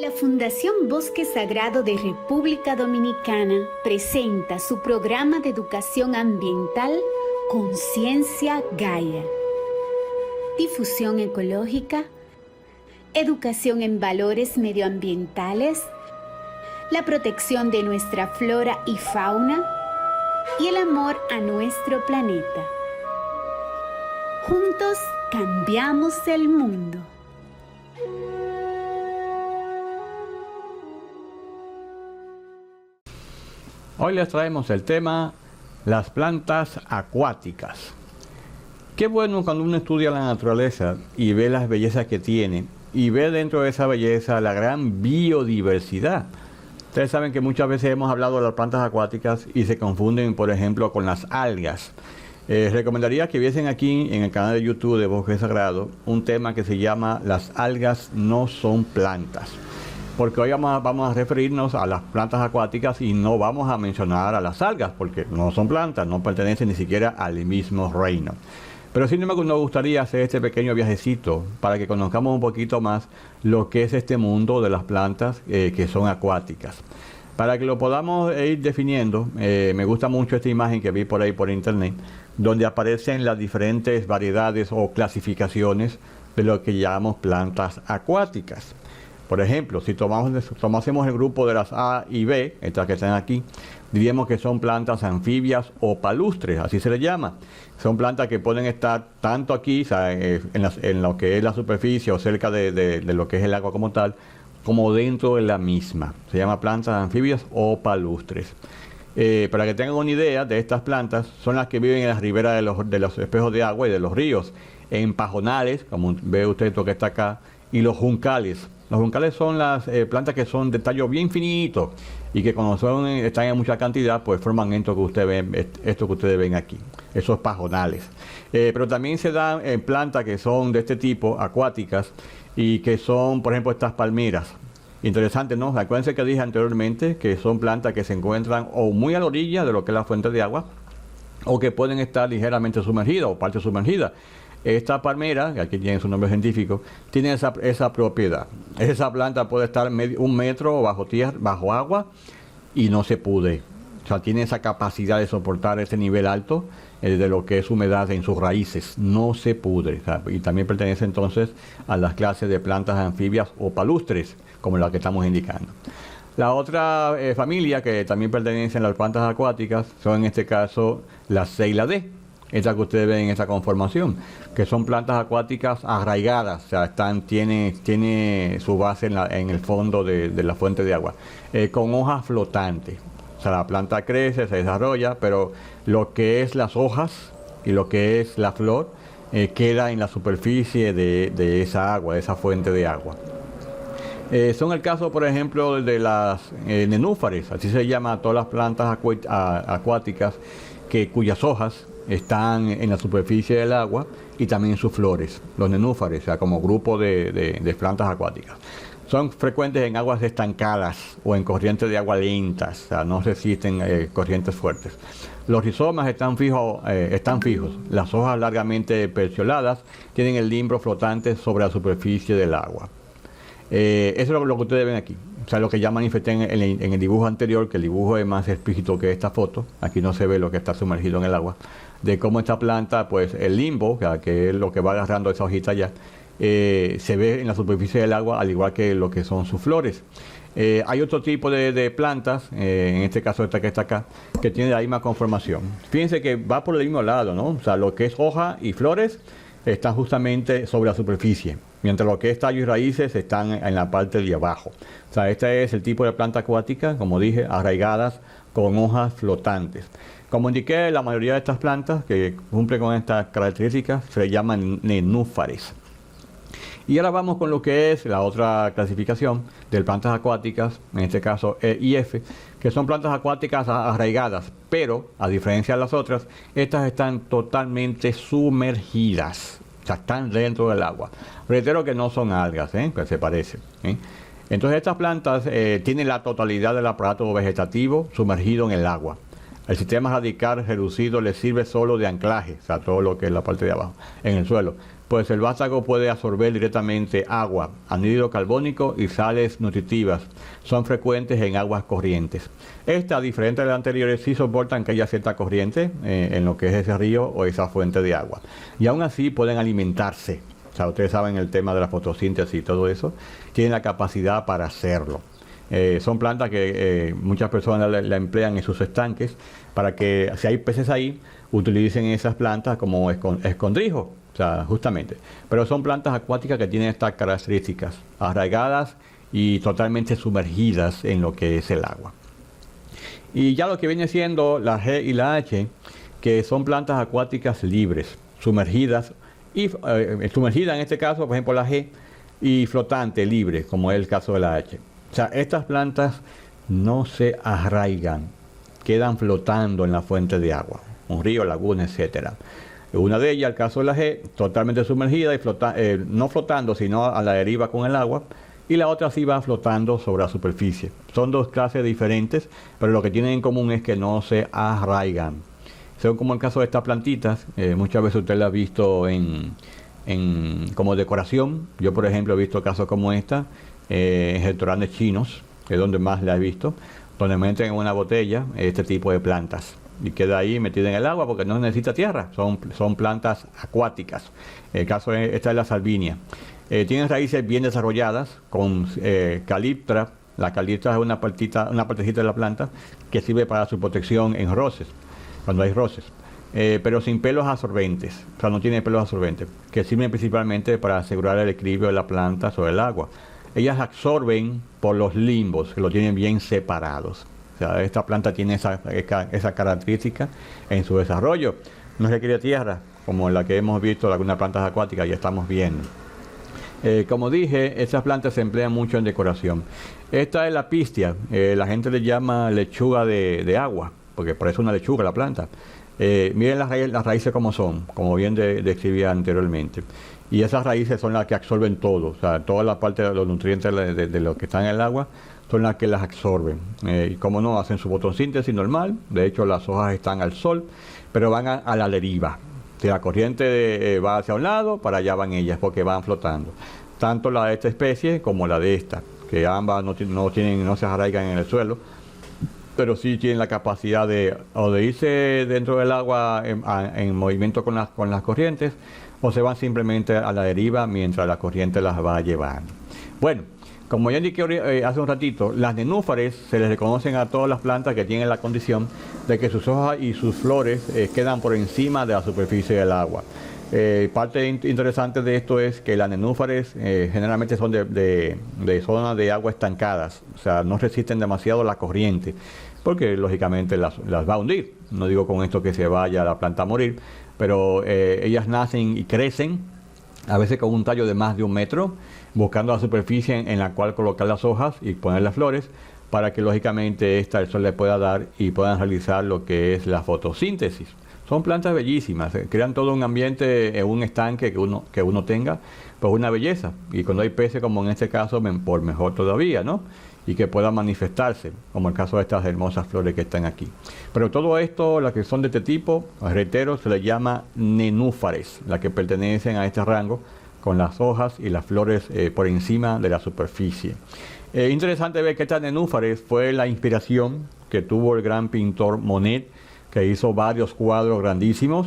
La Fundación Bosque Sagrado de República Dominicana presenta su programa de educación ambiental Conciencia Gaia. Difusión ecológica, educación en valores medioambientales, la protección de nuestra flora y fauna y el amor a nuestro planeta. Juntos cambiamos el mundo. Hoy les traemos el tema las plantas acuáticas. Qué bueno cuando uno estudia la naturaleza y ve las bellezas que tiene y ve dentro de esa belleza la gran biodiversidad. Ustedes saben que muchas veces hemos hablado de las plantas acuáticas y se confunden, por ejemplo, con las algas. Recomendaría que viesen aquí en el canal de YouTube de Bosque Sagrado un tema que se llama Las algas no son plantas. Porque hoy vamos a referirnos a las plantas acuáticas y no vamos a mencionar a las algas, porque no son plantas, no pertenecen ni siquiera al mismo reino. Pero sí nos gustaría hacer este pequeño viajecito para que conozcamos un poquito más lo que es este mundo de las plantas que son acuáticas. Para que lo podamos ir definiendo, me gusta mucho esta imagen que vi por ahí por internet, donde aparecen las diferentes variedades o clasificaciones de lo que llamamos plantas acuáticas. Por ejemplo, si tomásemos el grupo de las A y B, estas que están aquí, diríamos que son plantas anfibias o palustres, así se les llama. Son plantas que pueden estar tanto aquí, o sea, en lo que es la superficie o cerca de lo que es el agua como tal, como dentro de la misma. Se llama plantas anfibias o palustres. Para que tengan una idea de estas plantas, son las que viven en las riberas de los espejos de agua y de los ríos, en pajonales, como ve usted esto que está acá, y los juncales. Los juncales son las plantas que son de tallo bien finito y que cuando están en mucha cantidad, pues forman esto que ustedes ven aquí, esos pajonales. Pero también se dan plantas que son de este tipo, acuáticas, y que son, por ejemplo, estas palmeras. Interesante, ¿no? Acuérdense que dije anteriormente que son plantas que se encuentran o muy a la orilla de lo que es la fuente de agua, o que pueden estar ligeramente sumergidas o parte sumergida. Esta palmera, que aquí tiene su nombre científico, tiene esa propiedad. Esa planta puede estar 1 metro bajo tierra, bajo agua, y no se pudre. O sea, tiene esa capacidad de soportar ese nivel alto de lo que es humedad en sus raíces. No se pudre. O sea, y también pertenece entonces a las clases de plantas anfibias o palustres, como la que estamos indicando. La otra familia que también pertenece a las plantas acuáticas son en este caso las C y la D. Esta que ustedes ven en esta conformación, que son plantas acuáticas arraigadas, o sea, tiene su base en el fondo de la fuente de agua, con hojas flotantes. O sea, la planta crece, se desarrolla, pero lo que es las hojas y lo que es la flor queda en la superficie de esa agua, de esa fuente de agua. Son el caso, por ejemplo, de las nenúfares, así se llama a todas las plantas acuáticas cuyas hojas están en la superficie del agua y también en sus flores, los nenúfares, o sea, como grupo de plantas acuáticas. Son frecuentes en aguas estancadas o en corrientes de agua lentas, o sea, no resisten corrientes fuertes. Los rizomas están fijos, las hojas largamente pecioladas tienen el limbo flotante sobre la superficie del agua. Eso es lo que ustedes ven aquí. O sea, lo que ya manifesté en el dibujo anterior, que el dibujo es más explícito que esta foto. Aquí no se ve lo que está sumergido en el agua. De cómo esta planta, pues el limbo, que es lo que va agarrando esa hojita ya, se ve en la superficie del agua, al igual que lo que son sus flores. Hay otro tipo de plantas, en este caso esta que está acá, que tiene la misma conformación. Fíjense que va por el mismo lado, ¿no? O sea, lo que es hoja y flores están justamente sobre la superficie, mientras lo que es tallo y raíces están en la parte de abajo. O sea, este es el tipo de planta acuática, como dije, arraigadas con hojas flotantes. Como indiqué, la mayoría de estas plantas que cumplen con estas características se llaman nenúfares. Y ahora vamos con lo que es la otra clasificación de plantas acuáticas, en este caso E y F, que son plantas acuáticas arraigadas, pero a diferencia de las otras, estas están totalmente sumergidas, o sea, están dentro del agua. Reitero que no son algas, que se parecen. Entonces estas plantas tienen la totalidad del aparato vegetativo sumergido en el agua. El sistema radical reducido les sirve solo de anclaje, o sea, todo lo que es la parte de abajo, en el suelo. pues el vástago puede absorber directamente agua, anhídrido carbónico y sales nutritivas. Son frecuentes en aguas corrientes. Estas, diferente de las anteriores, sí soportan que haya cierta corriente en lo que es ese río o esa fuente de agua. Y aún así pueden alimentarse. O sea, ustedes saben el tema de la fotosíntesis y todo eso. Tienen la capacidad para hacerlo. Son plantas que muchas personas la emplean en sus estanques para que, si hay peces ahí, utilicen esas plantas como escondrijos. O sea, justamente. Pero son plantas acuáticas que tienen estas características, arraigadas y totalmente sumergidas en lo que es el agua. Y ya lo que viene siendo la G y la H, que son plantas acuáticas libres, sumergidas, y sumergida en este caso, por ejemplo, la G, y flotante, libre, como es el caso de la H. O sea, estas plantas no se arraigan, quedan flotando en la fuente de agua, un río, laguna, etcétera. Una de ellas, el caso de la G, totalmente sumergida y no flotando, sino a la deriva con el agua. Y la otra sí va flotando sobre la superficie. Son dos clases diferentes, pero lo que tienen en común es que no se arraigan. Son como el caso de estas plantitas. Muchas veces usted las ha visto como decoración. Yo, por ejemplo, he visto casos como esta en restaurantes chinos, que es donde más la he visto, donde meten en una botella este tipo de plantas. Y queda ahí metida en el agua porque no necesita tierra, son plantas acuáticas. El caso esta es la salvinia. Tienen raíces bien desarrolladas con caliptra. La caliptra es una partecita de la planta que sirve para su protección en roces, cuando hay roces. Pero sin pelos absorbentes, o sea, no tiene pelos absorbentes, que sirven principalmente para asegurar el equilibrio de la planta sobre el agua. Ellas absorben por los limbos, que lo tienen bien separados. O sea, esta planta tiene esa característica en su desarrollo. No requiere tierra, como la que hemos visto de algunas plantas acuáticas, ya estamos viendo. Como dije, estas plantas se emplean mucho en decoración. Esta es la pistia, la gente le llama lechuga de agua, porque por eso es una lechuga la planta. Miren las raíces como son, como bien describía anteriormente. Y esas raíces son las que absorben todo, o sea, toda la parte de los nutrientes de lo que está en el agua, son las que las absorben. Y como no, hacen su fotosíntesis normal. De hecho, las hojas están al sol, pero van a la deriva. Si la corriente va hacia un lado, para allá van ellas, porque van flotando. Tanto la de esta especie como la de esta, que ambas no se arraigan en el suelo, pero sí tienen la capacidad de irse dentro del agua en movimiento con las corrientes, o se van simplemente a la deriva mientras la corriente las va llevando. Bueno, como ya indiqué hace un ratito, las nenúfares se les reconocen a todas las plantas que tienen la condición de que sus hojas y sus flores quedan por encima de la superficie del agua. Parte interesante de esto es que las nenúfares generalmente son de zonas de agua estancadas, o sea, no resisten demasiado la corriente, porque lógicamente las va a hundir. No digo con esto que se vaya la planta a morir, pero ellas nacen y crecen, a veces con un tallo de más de 1 metro, buscando la superficie en la cual colocar las hojas y poner las flores, para que lógicamente el sol le pueda dar y puedan realizar lo que es la fotosíntesis. Son plantas bellísimas, crean todo un ambiente en un estanque que uno tenga, pues una belleza. Y cuando hay peces, como en este caso, por mejor todavía, ¿no? Y que puedan manifestarse, como el caso de estas hermosas flores que están aquí. Pero todo esto, las que son de este tipo, reitero, se les llama nenúfares, las que pertenecen a este rango, con las hojas y las flores por encima de la superficie. Interesante ver que estas nenúfares fue la inspiración que tuvo el gran pintor Monet, que hizo varios cuadros grandísimos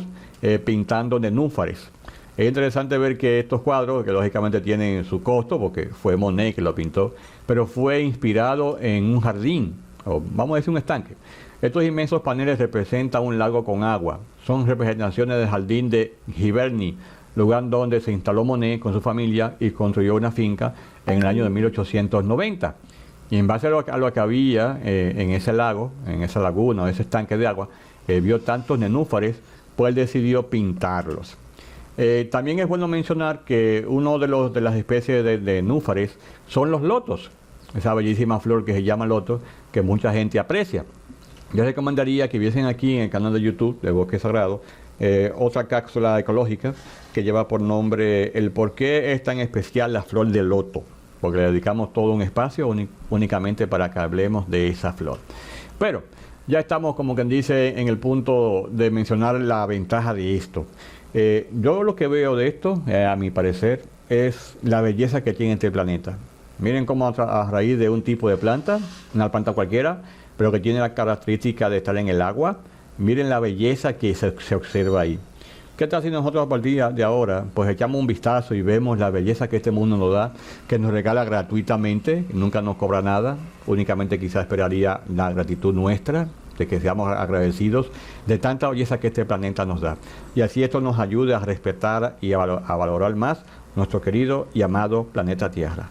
pintando nenúfares. Es interesante ver que estos cuadros, que lógicamente tienen su costo, porque fue Monet que lo pintó, pero fue inspirado en un jardín, o vamos a decir un estanque. Estos inmensos paneles representan un lago con agua. Son representaciones del jardín de Giverny, lugar donde se instaló Monet con su familia y construyó una finca en el año de 1890. Y en base a lo que había en ese lago, en esa laguna o ese estanque de agua, vio tantos nenúfares, pues él decidió pintarlos. También es bueno mencionar que uno de las especies de nenúfares son los lotos, esa bellísima flor que se llama loto, que mucha gente aprecia. Yo recomendaría que viesen aquí en el canal de YouTube de Bosque Sagrado otra cápsula ecológica que lleva por nombre el por qué es tan especial la flor de loto, porque le dedicamos todo un espacio únicamente para que hablemos de esa flor. Pero ya estamos, como quien dice, en el punto de mencionar la ventaja de esto. Yo lo que veo de esto, a mi parecer, es la belleza que tiene este planeta. Miren cómo a raíz de un tipo de planta, una planta cualquiera, pero que tiene la característica de estar en el agua, miren la belleza que se observa ahí. ¿Qué tal si nosotros a partir de ahora pues echamos un vistazo y vemos la belleza que este mundo nos da, que nos regala gratuitamente, nunca nos cobra nada, únicamente quizás esperaría la gratitud nuestra, de que seamos agradecidos de tanta belleza que este planeta nos da. Y así esto nos ayude a respetar y a valorar más nuestro querido y amado planeta Tierra.